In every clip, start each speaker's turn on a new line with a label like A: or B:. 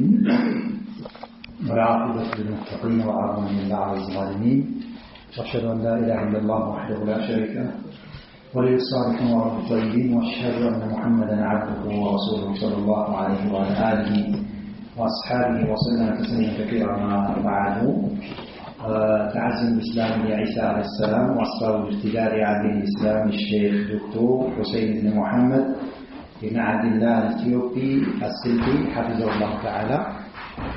A: العالمين والعاقبة للمتقين وأعظم من على الظالمين وأشهد أن لا إله إلا الله وحده لا شريك له ولي الصالحين ورب الطيبين وأشهد أن محمدا عبده ورسوله صلى الله عليه وعلى آله وأصحابه وسلم تسليما كثيرا. بعد تعزم الإسلام لعيسى عليه السلام وأسباب ابتداء عدل الإسلام الشيخ دكتور حسين بن محمد بن عبد الله الإثيوبي السلفي حفظه الله تعالى.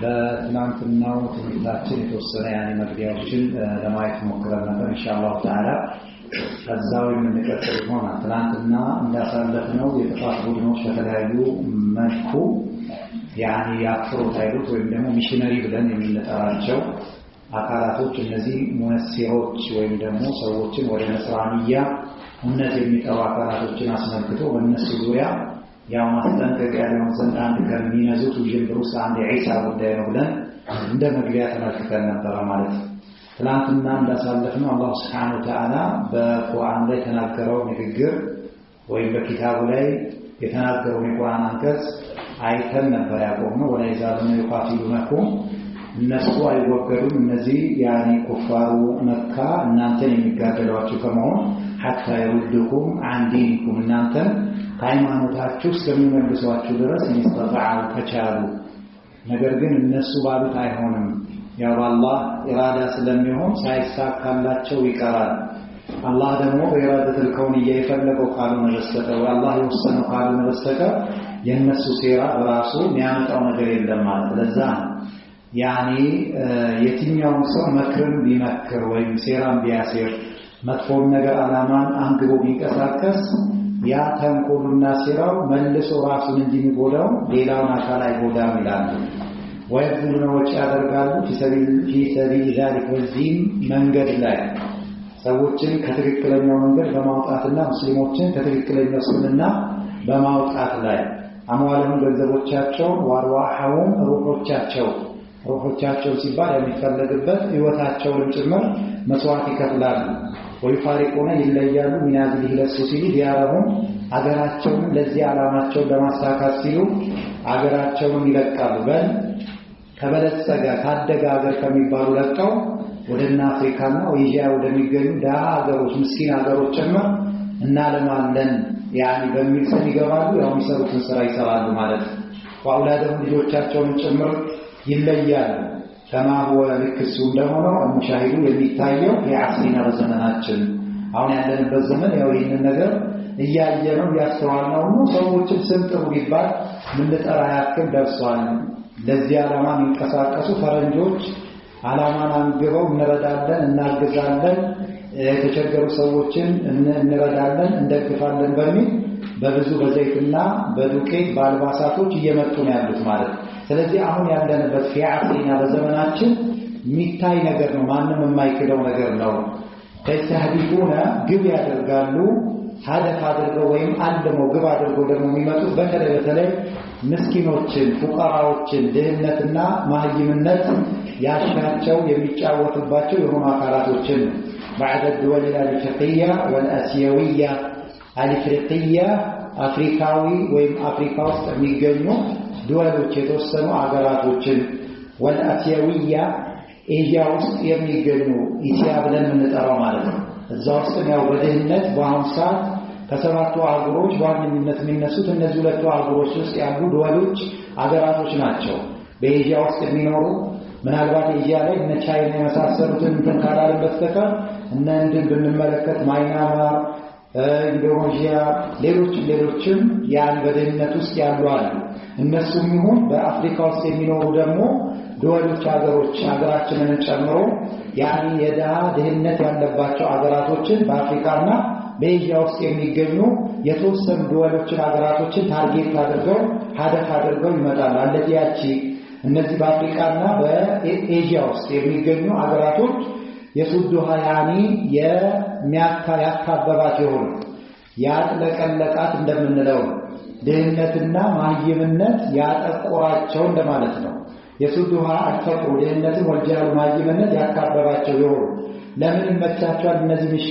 A: በትናንትናው ትምህርታችን የተወሰነ መግቢያዎችን ለማየት ሞክረን ነበር። ኢንሻአላህ ተዓላ ከዛው የምንቀጥል ይሆናል። ትናንትና እንዳሳለፍነው የጥፋት ቡድኖች በተለያዩ መልኩ የአፍሮት ኃይሎች ወይም ደግሞ ሚሽነሪ ብለን የምንጠራቸው አካላቶች እነዚህ ሙነሲሮች ወይም ደግሞ ሰዎችን ወደ ነስራንያ እምነት የሚጠሩ አካላቶችን አስመልክቶ በእነሱ ዙሪያ ያው ማስጠንቀቂያ ለመስጠት አንድ ከሚነዙት ውዥንብር ውስጥ አንድ የዒሳ ጉዳይ ነው ብለን እንደ መግቢያ ተመልክተን ነበር ማለት ነው። ትናንትና እንዳሳለፍነው አላህ Subhanahu Wa Ta'ala በቁርአን ላይ የተናገረው ንግግር ወይም በኪታቡ ላይ የተናገረው የቁርአን አንቀጽ አይተን ነበር ያቆምነው። ወላ ይዛሉነ ይቃቲሉነኩም እነሱ አይወገዱም እነዚህ ኩፋሩ መካ እናንተን የሚጋደሏችሁ ከመሆን حتى يردكم عن دينكم እናንተን ከሃይማኖታችሁ እስከሚመልሷችሁ ድረስ ይስተጣዓሉ ከቻሉ። ነገር ግን እነሱ ባሉት አይሆንም። ያው አላህ ኢራዳ ስለሚሆን ሳይሳካላቸው ይቀራል። አላህ ደግሞ በኢራደቱል ከውንያ የፈለገው ካልሆነ በስተቀር አላህ የወሰነው ካልሆነ በስተቀር የነሱ ሴራ በራሱ የሚያመጣው ነገር የለም ማለት። ለዛ የትኛውም ሰው መክርን ቢመክር ወይም ሴራን ቢያሴር መጥፎን ነገር አላማን አንግቦ ቢንቀሳቀስ ያ ተንኮሉና ሴራው መልሶ ራሱን እንዲጎዳው ሌላውን አካል አይጎዳም ይላል። ወይብሉና ወጪ ያደርጋሉ في سبيل ذلك ወዚም መንገድ ላይ ሰዎችን ከትክክለኛው መንገድ በማውጣትና ሙስሊሞችን ከትክክለኛው እስልምና በማውጣት ላይ አሟለም ገንዘቦቻቸው ወአርዋሐውም ሩሖቻቸው ሲባል የሚፈለግበት ህይወታቸውን ጭምር መስዋዕት ይከፍላሉ። ወይፋሪቁና ይለያሉ من هذه السبيل ዲያረሁም አገራቸውን ለዚህ ዓላማቸው ለማሳካት ሲሉ አገራቸውን ይለቃሉ። ከበለጸገ ካደገ ሀገር ከሚባሉ ለቀው ወደ አፍሪካና ኤዥያ ወደሚገኙ ደሃ ሀገሮች ምስኪን ሀገሮች ጭምር እናለማለን በሚል ስም ይገባሉ። ያው የሚሰሩትን ስራ ይሰራሉ ማለት ነው። ወአውላደም ልጆቻቸውን ጭምር ይለያሉ። كما هو ልክሱ እንደሆነው ሙሻሂዱ የሚታየው የአስሪና በዘመናችን አሁን ያለንበት ዘመን ያው ይህንን ነገር እያየነው ያስተዋልነው ነው። ሰዎችን ስንጥሩ ቢባል ምን ልጠራ ያክል ደርሷል። ለዚህ ዓላማ የሚንቀሳቀሱ ፈረንጆች ዓላማን አንግበው እንረዳለን እናግዛለን የተቸገሩ ሰዎችን እንረዳለን እንደግፋለን በሚል በብዙ በዘይትና በዱቄት በአልባሳቶች እየመጡ ነው ያሉት ማለት ነው። ስለዚህ አሁን ያለንበት ፊዓሲና በዘመናችን የሚታይ ነገር ነው። ማንም የማይክደው ነገር ነው። ተስተህዲፉና ግብ ያደርጋሉ ሀደፍ አድርገው ወይም አልመው ግብ አድርገው ደግሞ የሚመጡት በተለይ ምስኪኖችን ፉቀራዎችን ድህነትና ማህይምነት ያሻቸው የሚጫወቱባቸው የሆኑ አካላቶችን بعد الدول الافريقيه والاسيويه الافريقيه አፍሪካዊ ወይም አፍሪካ ውስጥ የሚገኙ ዱዋሎች የተወሰኑ አገራቶችን والاسيويه ኤዥያ ውስጥ የሚገኙ ኢሲያ ብለን የምንጠራው ማለት ነው። እዛ ውስጥ ያው በድህነት በአሁኑ ሰዓት ከሰባቱ አገሮች ዋነኝነት የሚነሱት እነዚህ ሁለቱ አገሮች ውስጥ ያሉ ዱዋሎች አገራቶች ናቸው። በኤዥያ ውስጥ የሚኖሩ ምናልባት ኤዥያ ላይ እነ ቻይና የመሳሰሉትን ካላልን በስተቀር እነ ህንድን ብንመለከት ማይናማር፣ ኢንዶኔዥያ ሌሎችም በድህነት ውስጥ ያሉ አሉ። እነሱም ይሁን በአፍሪካ ውስጥ የሚኖሩ ደግሞ ዱዋሎች አገራችንን ጨምሮ ድህነት ያለባቸው አገራቶችን በአፍሪካና በኤዥያ ውስጥ የሚገኙ የተወሰኑ ዱዋሎችን አገራቶችን ታርጌት አድርገው ሀደፍ አድርገው ይመጣሉ። አለዚያቺ እነዚህ በአፍሪካና በኤዥያ ውስጥ የሚገኙ አገራቶች የሱዱሃ የሚያካበባት የሆኑ ያጥለቀለቃት እንደምንለው ድህነትና ማህይምነት ያጠቆራቸው እንደማለት ነው። የሱዱሃ አልፈቅሩ ድህነትን ወልጃሉ ማህይምነት ያካበባቸው የሆኑ ለምን ይመቻቸዋል? እነዚህ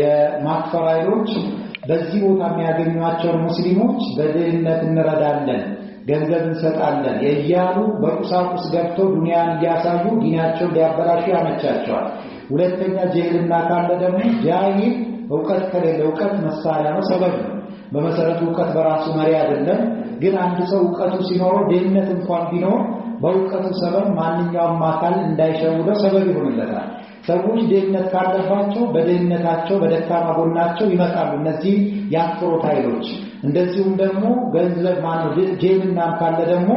A: የማክፈር ኃይሎች በዚህ ቦታ የሚያገኟቸው ሙስሊሞች በድህነት እንረዳለን ገንዘብ እንሰጣለን እያሉ በቁሳቁስ ገብተው ዱንያን እያሳዩ ዲናቸውን ሊያበላሹ ያመቻቸዋል። ሁለተኛ ጅህልና ካለ ደግሞ ጃሂል ዕውቀት ከሌለ ዕውቀት መሳሪያ ነው፣ ሰበብ ነው። በመሰረቱ ዕውቀት በራሱ መሪ አይደለም። ግን አንድ ሰው ዕውቀቱ ሲኖረው ድህነት እንኳን ቢኖር በዕውቀቱ ሰበብ ማንኛውም አካል እንዳይሸውደው ሰበብ ይሆንለታል። ሰዎች ድህነት ካለባቸው በድህነታቸው በደካማ ጎናቸው ይመጣሉ እነዚህ የአፍሮት ኃይሎች። እንደዚሁም ደግሞ ገንዘብ ጅህልናም ካለ ደግሞ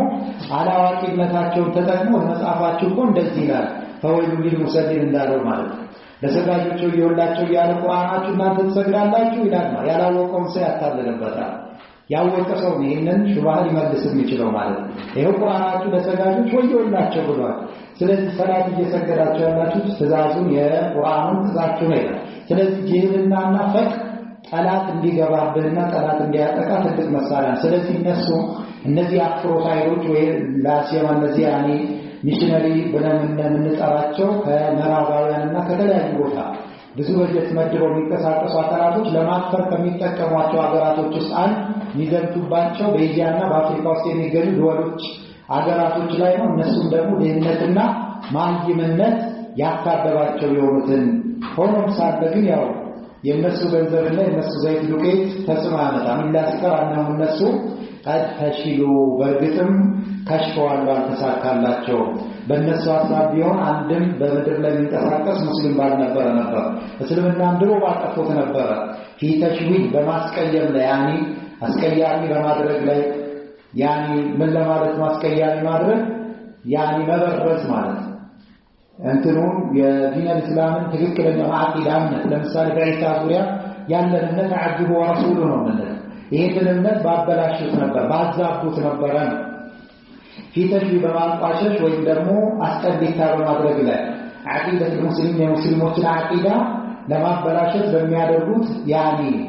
A: አላዋቂነታቸውን ተጠቅመው መጽሐፋቸው እኮ እንደዚህ ይላል ፈወይሉ ሊልሙሰሊን እንዳለው ማለት ነው። ለሰጋጆቹ ይወላቸው ያለ ቁርአናችሁ እናንተ ትሰግዳላችሁ ይላል። ያላወቀውን ሰው ያታለለበታል። ያወቀ ሰው ይሄንን ሹብሃ ሊመልስ የሚችለው ማለት ነው። ይሄው ቁርአናችሁ ለሰጋጆች ወዮላቸው ብሏል። ስለዚህ ሰላት እየሰገዳችሁ ያላችሁ ትእዛዙን የቁርአኑን ትእዛችሁ ነው ይላል። ስለዚህ ጅህልናና ፈቅ ጠላት እንዲገባብህና ጠላት እንዲያጠቃ ትልቅ መሳሪያ። ስለዚህ እነዚህ አፍሮት ኃይሎች ወይ ላሲያማ እነዚህ ሚሽነሪ ብለን የምንጠራቸው ከምዕራባውያንና ከተለያዩ ቦታ ብዙ በጀት መድበው የሚንቀሳቀሱ አካላቶች ለማፈር ከሚጠቀሟቸው ሀገራቶች ውስጥ አንድ የሚዘምቱባቸው በኤዥያና በአፍሪካ ውስጥ የሚገኙ ድወሎች ሀገራቶች ላይ ነው። እነሱም ደግሞ ድህነትና ማህይምነት ያካበባቸው የሆኑትን ሆኖም ሳለ ግን ያው የነሱ ገንዘብና የነሱ ዘይት ዱቄት ተጽዕኖ ያመጣል። ኢላስከር አነው እነሱ ቀድ ፈሽሉ በእርግጥም ከሽፈዋል፣ አልተሳካላቸው። በእነሱ ሐሳብ ቢሆን አንድም በምድር ላይ የሚንቀሳቀስ ሙስሊም ባልነበረ ነበር። እስልምናም ድሮ ባጠፉት ነበረ። ፊተሽዊል በማስቀየም ላይ አስቀያሚ በማድረግ ላይ ምን ለማለት ማስቀያሚ ማድረግ መበረዝ ማለት እንትኑን የዲን እስላምን ትክክለኛ አቂዳነት ለምሳሌ በኢሳ ዙሪያ ያለን እምነት አጅቡ ወረሱሉ ነው ማለት ይሄንን እምነት ባበላሹት ነበር፣ ባዛቡት ነበር። ፊተሽ በማንቋሸሽ ወይም ደግሞ አስጠብታ በማድረግ ላይ አቂዳት ሙስሊም የሙስሊሞችን አቂዳ ለማበላሸት በሚያደርጉት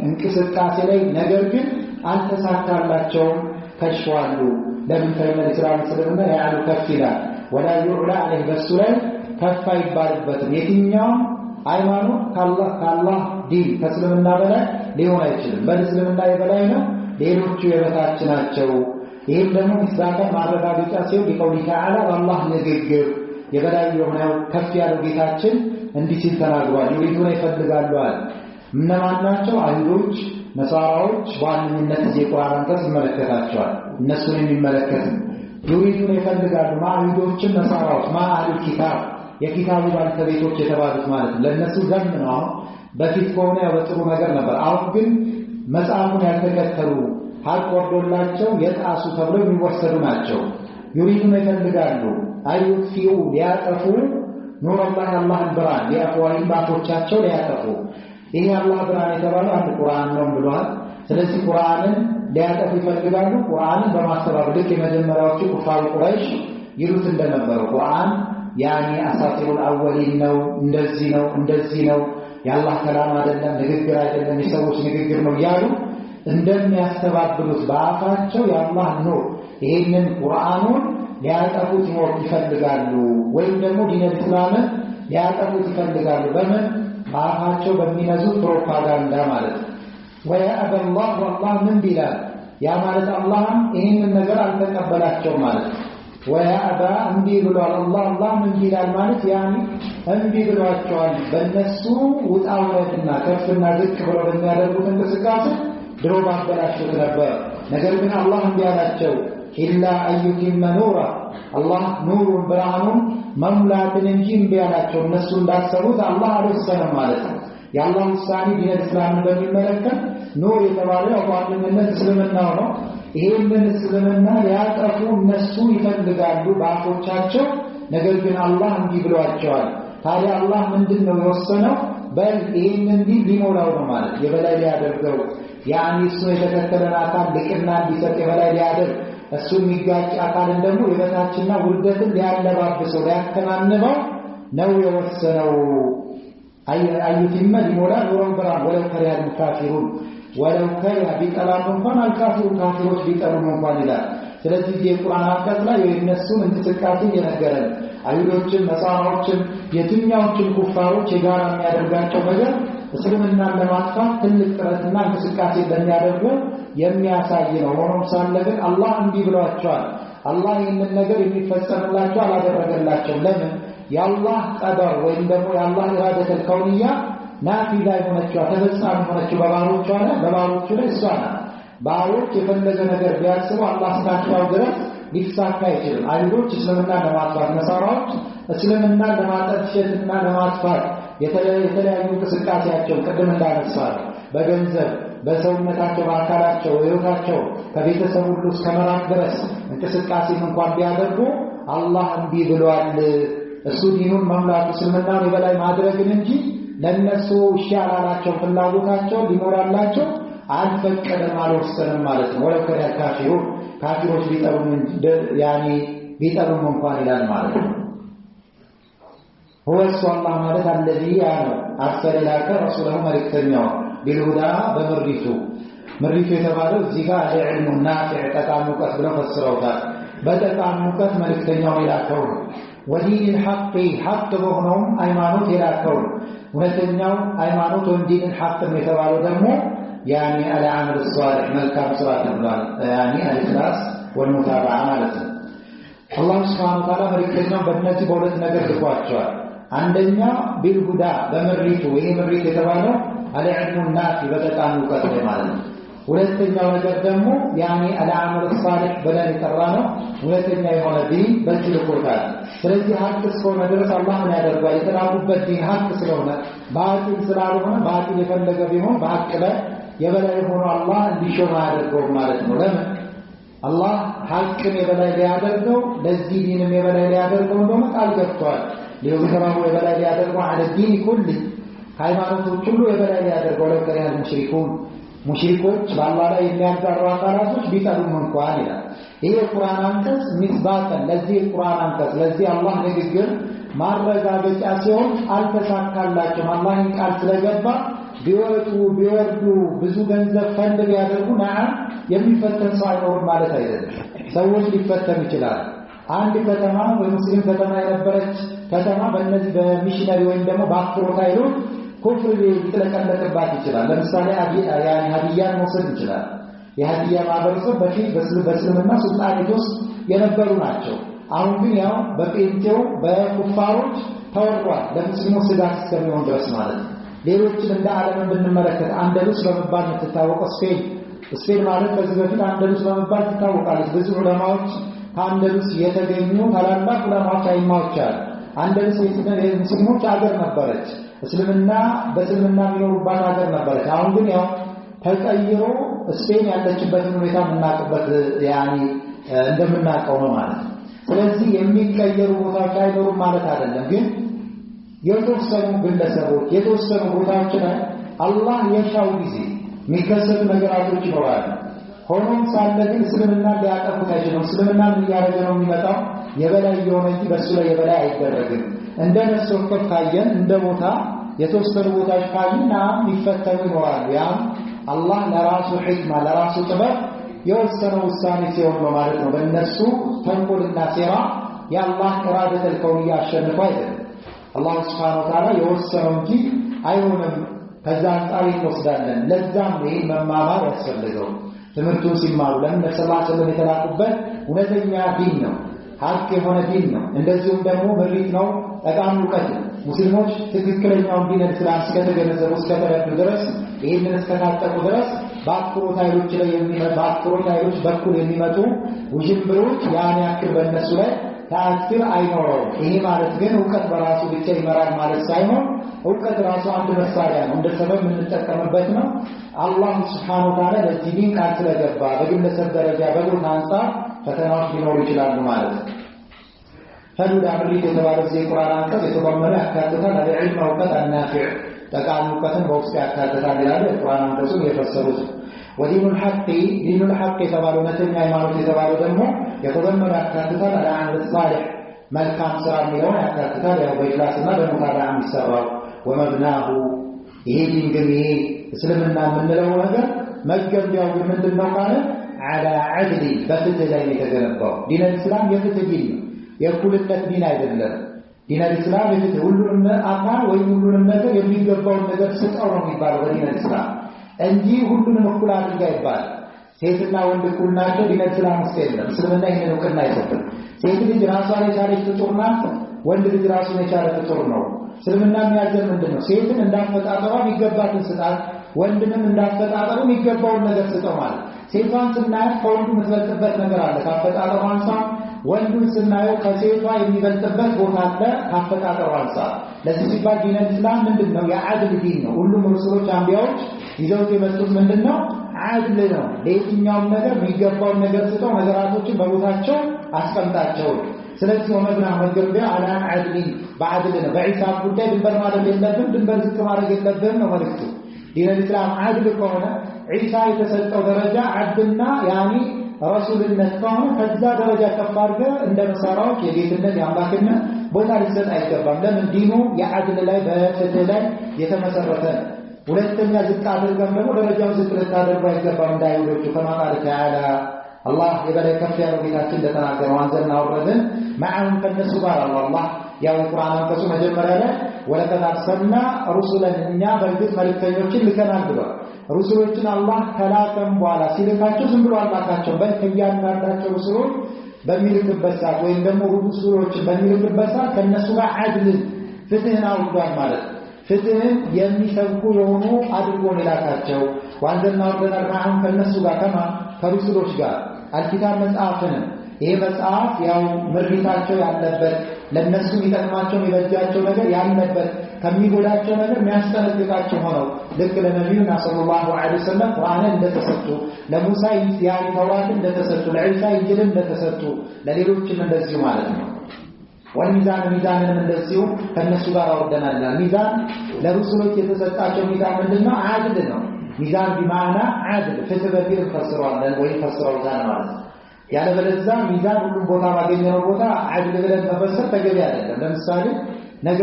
A: እንቅስቃሴ ላይ ነገር ግን አልተሳካላቸውም፣ ከሽዋሉ። ለምን ተመለ እስላም ስለሆነ ያሉ ከፍ ይላል ወላ ይዑላ አለህ በሱ ላይ ከፍ አይባልበትም። የትኛው ሃይማኖት ከአላህ ዲን ከእስልምና በላይ ሊሆን አይችልም። በእስልምና የበላይ ነው፣ ሌሎቹ የበታች ናቸው። ይህም ደግሞ ምስጋና ማረጋገጫ ሲሆን ሊቀውሊ ተዓላ በአላህ ንግግር የበላይ የሆነው ከፍ ያለው ጌታችን እንዲህ ሲል ተናግሯል። ይሪዱን ይፈልጋሉ አለ። እነማን ናቸው? አይሁዶች፣ ነሳራዎች በዋነኝነት የቁርአን አንቀጽ ይመለከታቸዋል። እነሱን የሚመለከት ይሪዱን ይፈልጋሉ አይሁዶችም ነሳራዎች አህሉል ኪታብ የኪታቡ ባለቤቶች የተባሉት ማለት ነው። ለነሱ ዘም ነው። በፊት ከሆነ በጥሩ ነገር ነበር። አሁን ግን መጽሐፉን ያልተከተሉ ሐቅ ወርዶላቸው የጣሱ ተብለው የሚወሰዱ ናቸው። ይሪዱን ይፈልጋሉ አይዩፊኡ ሊያጠፉ ኑር አላህን ብርሃን ሊያፈዋይም ባቶቻቸው ሊያጠፉ። ይሄ አላህ ብርሃን የተባለው አንድ ቁርአን ነው ብሏል። ስለዚህ ቁርአንን ሊያጠፉ ይፈልጋሉ። ቁርአንን በማስተባበል የመጀመሪያዎቹ ኩፋር ቁረይሽ ይሉት እንደነበረው ቁርአን አሳጢሩል አወሊን ነው፣ እንደዚህ ነው የአላህ ከላም አይደለም፣ ንግግር አይደለም፣ የሰዎች ንግግር ነው ያሉ እንደሚያስተባብሉት በአፋቸው የአላህ ኑር ይሄንን ቁርአኑን ሊያጠፉት ይፈልጋሉ። ወይም ደግሞ ዲን እስላምን ሊያጠፉት ይፈልጋሉ። በምን? በአፋቸው በሚነዙት ፕሮፓጋንዳ ማለት ነው። ወያአበ አላህ ወአላህ ምን ቢላል ያ ማለት አላህም ይሄንን ነገር አልተቀበላቸው ማለት ነው። ወያአባ እንቢ ብሏል አላህ ምን ቢላል ማለት እንቢ ብሏቸዋል። በእነሱ ውጣ ውረድና ከፍና ዝቅ ብለው በሚያደርጉት እንቅስቃሴ ድሮ ባበላሹት ነበር። ነገር ግን አላህ እንቢ አላቸው። ኢላ አዩቲመ ኑራ አላህ ኑሩን ብርሃኑን መሙላትን እንጂ እንቢ አላቸው። እነሱ እንዳሰቡት አላህ አልወሰነም ማለት ነው። የአላህ ውሳኔ ዲን እስላምን በሚመለከት ኑር የተባለው በዋነኝነት እስልምናው ነው። ይሄንን እስልምና ሊያጠፉ እነሱ ይፈልጋሉ በአፎቻቸው። ነገር ግን አላህ እንዲህ ብሏቸዋል። ታዲያ አላህ ምንድነው የወሰነው? በል ይሄን እንዲህ ሊሞላው ነው ማለት የበላይ ሊያደርገው እሱ የተከተለን አካል ልቅና እንዲሰጥ የበላይ ሊያደርግ እሱ የሚጋጭ አካልን ደግሞ የበታችና ውርደትን ሊያለባብሰው ሊያከናንበው ነው የወሰነው። አዩቲመ ሊሞላ ኑረን ብርሃን ወለው ከሪሀል ካፊሩን ወለው ከሪሀ ቢጠላም እንኳን አልካፊሩን ካፊሮች ቢጠሉም እንኳን ይላል። ስለዚህ የቁርአን አንቀጽ ላይ የእነሱን እንቅስቃሴ እየነገረን አይሁዶችም ነሳራዎችም የትኛዎችም ኩፋሮች የጋራ የሚያደርጋቸው ነገር እስልምናን ለማጥፋት ትልቅ ጥረትና እንቅስቃሴ እንደሚያደርጉ የሚያሳይ ነው። ሆኖም ሳለ ግን አላህ እንዲህ ብሏቸዋል። አላህ ይህንን ነገር የሚፈጸምላቸው አላደረገላቸው። ለምን? የአላህ ቀደር ወይም ደግሞ የአላህ ኢራደተል ከውንያ ናፊዛ የሆነችው ተፈጻሚ የሆነችው በባሮቹ ላይ እሷ ናት። ባሮች የፈለገ ነገር ቢያስቡ አላህ እስካሻው ድረስ ሊሳካ አይችልም። አይሁዶች እስልምናን ለማጥፋት፣ ነሳራዎች እስልምናን ለማጠልሸትና ለማጥፋት የተለያዩ እንቅስቃሴያቸው ቅድም እንዳነሳው በገንዘብ በሰውነታቸው በአካላቸው ህይወታቸው ከቤተሰብ ሁሉ እስከ መራቅ ድረስ እንቅስቃሴ እንኳን ቢያደርጉ አላህ እንዲህ ብሏል። እሱ ዲኑን መምላት እስልምናን የበላይ ማድረግን እንጂ ለነሱ ይሻላላቸው ፍላጎታቸው ሊሞላላቸው አልፈቀደም አልወሰንም ማለት ነው። ወለከ ካፊሮች ቢጠሉም እንኳን ይላል ማለት ነው። هو الله ማለት الذي أرسل لك رسوله መልእክተኛው بالهدى በመሪቱ የተባለው እዚህ ጋር ለዕልሙ ናፊዕ ጠቃሚ ዕውቀት ብለው ፈስረውታል። በጠቃሚ ዕውቀት መልእክተኛው የላከው ወዲን الحق ሐቅ በሆነው ሃይማኖት የላከው እውነተኛው ሃይማኖት ወዲን الحق የተባለው ደግሞ العمل الصالح መልካም ስራ ተብሏል። الإخلاص والمتابعة ማለት ነው። አላህ Subhanahu Wa Ta'ala መልእክተኛው በእነዚህ በሁለት ነገር ልኳቸዋል። አንደኛ ቢልሁዳ በመሪቱ ይሄ መሪት የተባለው العلم النافع በጠቃሚ ዕውቀት ማለት ነው። ሁለተኛው ነገር ደግሞ العمل الصالح ብለን የጠራነው ሁለተኛ የሆነ ዲን በዚህ ልኮታል። ስለዚህ ሐቅ እስከሆነ ድረስ አላህ ምን ያደርጋል? የተላኩበት ዲን ሐቅ ስለሆነ ባጢል ስላልሆነ ባጢል የፈለገ ቢሆን በሐቅ ላይ የበላይ ሆኖ አላህ እንዲሾም ያደርገው ማለት ነው። ለምን? አላህ ሐቅን የበላይ ሊያደርገው ለዚህ ዲንም የበላይ ሊያደርገው እንደሆነ ቃል ገብቷል። ሊወዘራው የበላይ ሊያደርገው على الدين كله ሃይማኖቶች ሁሉ የበላይ ሊያደርገው ለከሪያ ሙሽሪኮች በአላህ ላይ የሚያጋሩ አካላቶች ቢጠሉም እንኳን ይላል። ይሄ ቁርአን አንቀጽ ሚስባተን ለዚህ ቁርአን አንቀጽ ለዚህ አላህ ንግግር ማረጋገጫ ሲሆን አልተሳካላቸውም። አላህ ቃል ስለገባ ቢወርዱ ብዙ ገንዘብ ፈንድ ቢያደርጉ የሚፈተን ሰው አይኖርም ማለት አይደለም። ሰዎች ሊፈተኑ ይችላል። አንድ ከተማ ወይ ሙስሊም ከተማ የነበረች ከተማ በእነዚህ በሚሽነሪ ወይም ደግሞ በአክሮት ኃይሎች ኩፍር ሊጥለቀለቅባት ይችላል። ለምሳሌ ሀዲያን መውሰድ ይችላል። የሀዲያ ማህበረሰብ በፊት በእስልምና ሱልጣኔት ውስጥ የነበሩ ናቸው። አሁን ግን በጴንጤው በኩፋሮች ተወርዷል። ለሙስሊሞች ስጋት እስከሚሆን ድረስ ማለት ነው። ሌሎችን እንደ ዓለምን ብንመለከት አንደሉስ በመባል የምትታወቀው ስፔን ማለት በዚህ በፊት አንደሉስ በመባል ትታወቃለች። ብዙ ዑለማዎች ከአንደሉስ የተገኙ ታላላቅ ዑለማዎች አይማዎች አሉ። አንደሉስ የሙስሊሞች ሀገር ነበረች። በእስልምና የሚኖሩባት ሀገር ነበረች። አሁን ግን ተቀይሮ ስፔን ያለችበትን ሁኔታ የምናውቅበት እንደምናውቀው ነው ማለት ነው። ስለዚህ የሚቀየሩ ቦታዎች አይኖሩም ማለት አይደለም። ግን የተወሰኑ ግለሰቦች የተወሰኑ ቦታዎች ላይ አላህ የሻው ጊዜ የሚከሰቱ ነገራቶች ይኖራሉ። ሆኖም ሳለ ግን እስልምናን ሊያጠፉት አይችሉም። እስልምናን እያደረገ ነው የሚመጣው የበላይ የሆነ እንጂ በሱ ላይ የበላይ አይደረግም። እንደ ነስወከፍ ካየን እንደ ቦታ የተወሰኑ ቦታዎች ካዩና ይፈተኑ ይኖራሉ። አላህ ለራሱ ሕክማ ለራሱ ጥበብ የወሰነው ውሳኔ ሲሆን ነው ማለት ነው። በእነሱ ተንኮልና ሴራ የአላህ ኢራደተል ከውንያ አሸንፎ አይደለም። አላህ Subhanahu Wa Ta'ala የወሰነው እንጂ አይሆንም። ከዛ አንጻር እንወስዳለን። ለዛም ነው መማማር ያስፈልገው። ትምህርቱን ሲማሩ ለምን ሰለላሁ የተላኩበት እውነተኛ ዲን ነው፣ ሐቅ የሆነ ዲን ነው። እንደዚሁም ደግሞ ምሪት ነው፣ ጠቃሚ ዕውቀት ነው። ሙስሊሞች ትክክለኛውን ዲን እስላም እስከተገነዘቡ እስከተረዱ ድረስ ይህንን እስከታጠቁ ድረስ በአክሮት ኃይሎች በኩል የሚመጡ ውዥንብሮች ያክል በእነሱ ላይ ተአክል አይኖረውም። ይሄ ማለት ግን ዕውቀት በራሱ ብቻ ይመራል ማለት ሳይሆን ዕውቀት ራሱ አንድ መሳሪያ ነው፣ እንደ ሰበብ የምንጠቀምበት ነው። አላህ Subhanahu Wa Ta'ala ለዚህ ዲን ቃል ስለገባ በግለሰብ ደረጃ በቦታ አንፃር ፈተናዎች ሊኖሩ ይችላሉ ማለት ነው። ፈሉዳ ምሪት የተባለው ዚህ ቁርአን አንቀጽ የተባመረ ያካትታል ለዕልም ዕውቀት አናፊዕ ጠቃሚ ዕውቀትን በውስጡ ያካትታል ይላል ቁርአን አንቀጹን የፈሰሩት። ወዲኑል ሐቅ የተባለው እውነተኛ ሃይማኖት የተባለው ደግሞ የተባመረ ያካትታል العمل الصالح መልካም ስራ የሚለውን ያካትታል። በኢኽላስና በሙታባዓ የሚሰራው ወመብናሁ ይሄ ዲን ግን ይሄ እስልምና የምንለው ነገር መገንቢያው ግን ምንድነው ማለት على عدل በፍትህ ላይ የተገነባው ዲን እስላም የፍትህ ዲን ነው፣ የእኩልነት ዲን አይደለም። ዲን አልእስላም የፍትህ ሁሉንም አካል ወይም ሁሉንም ነገር የሚገባውን ነገር ስጠው ነው የሚባለው በዲን አልእስላም እንጂ ሁሉንም እኩል አድርጋ ይባላል። ሴትና ወንድ እኩል ናቸው ዲን አልእስላም ውስጥ የለም። እስልምና ይህንን እውቅና አይሰጥም። ሴት ልጅ ራሷን የቻለች ፍጡር ናት፣ ወንድ ልጅ ራሱን የቻለ ፍጡር ነው። እስልምና የሚያዘን ምንድነው? ሴትን እንዳፈጣጠሯ የሚገባትን ስጣት፣ ወንድንም እንዳፈጣጠሩ የሚገባውን ነገር ስጠው ማለት። ሴቷን ስናያት ከወንዱ የምትበልጥበት ነገር አለ ካፈጣጠሯ አንፃር፣ ወንዱን ስናየው ከሴቷ የሚበልጥበት ቦታ አለ ካፈጣጠሯ አንፃር። ለዚህ ሲባል ዲን አልእስላም ምንድነው? የዓድል ዲን ነው። ሁሉም ሩሱሎች አንቢያዎች ይዘውት የመጡት ምንድነው? ዓድል ነው። ለየትኛውም ነገር የሚገባውን ነገር ስጠው፣ ነገራቶችን በቦታቸው አስቀምጣቸው። ስለዚህ ወመብና መገቢያ አላ ዓድሊ በዓድል ነው። በዒሳብ ጉዳይ ድንበር ማድረግ የለብን፣ ድንበር ዝቅ ማድረግ የለብን ነው መልእክቱ። ዲን አልእስላም ዓድል ከሆነ ዒሳ የተሰጠው ደረጃ ዓድልና ያኒ ረሱልነት ከሆነ ከዛ ደረጃ ከፍ አድርገህ እንደ ነሳራዎች የጌትነት የአምላክነት ቦታ ሊሰጥ አይገባም። ለምን? ዲኑ የዓድል ላይ በፍትህ ላይ የተመሰረተ ነው። ሁለተኛ ዝቅ አድርገን ደግሞ ደረጃውን ዝቅ ልታደርጉ አይገባም። እንዳይወዶቹ ከማ ቃለ ተዓላ አላህ የበላይ ከፍ ያለው ጌታችን እንደተናገረው አንዘልና አውረድን መዓሁም ከነሱ ጋር አላህ ያው ቁርአን አንቀጹ መጀመሪያ ላይ ወለቀድ አርሰልና ሩሱለን እኛ በእርግጥ መልእክተኞችን ልከናል ብሏል። ሩሱሎችን አላህ ከላከም በኋላ ሲልካቸው ዝም ብሎ አላካቸው። በእያንዳንዳቸው ሩሱሎች በሚልክበት ሰዓት ወይም ደግሞ ሩሱሎችን በሚልክበት ሰዓት ከነሱ ጋር ዓድልን ፍትህን አውርዷል ማለት ነው። ፍትህን የሚሰብኩ የሆኑ አድርጎ ላካቸው። ወአንዘልና አውርደናል መዓሁም ከነሱ ጋር ከማ ከሩሱሎች ጋር አልኪታብ መጽሐፍን። ይሄ መጽሐፍ ያው ምሪታቸው ያለበት ለነሱ የሚጠቅማቸው የሚበጃቸው ነገር ያለበት ከሚጎዳቸው ነገር የሚያስጠነቅቃቸው ሆነው ልክ ለነቢዩና ሰለላሁ ዐለይሂ ወሰለም ቁርአንን እንደተሰጡ፣ ለሙሳ ያኒ ተውራትን እንደተሰጡ፣ ለዒሳ ኢንጂልን እንደተሰጡ ለሌሎችም እንደዚሁ ማለት ነው። ወሚዛን ሚዛንንም እንደዚሁ ከነሱ ጋር አወርደናል። ሚዛን ለሩሱሎች የተሰጣቸው ሚዛን ምንድነው? ዓድል ነው። ሚዛን ቢማዕና ዓድል ፍትህ በፊል ፈስረዋለን ወይ ፈስረውታል ማለት ነው። ያለበለዚያ ሚዛን ሁሉም ቦታ ባገኘነው ቦታ ዓድል ብለን መፈሰር ተገቢ አይደለም። ለምሳሌ ነገ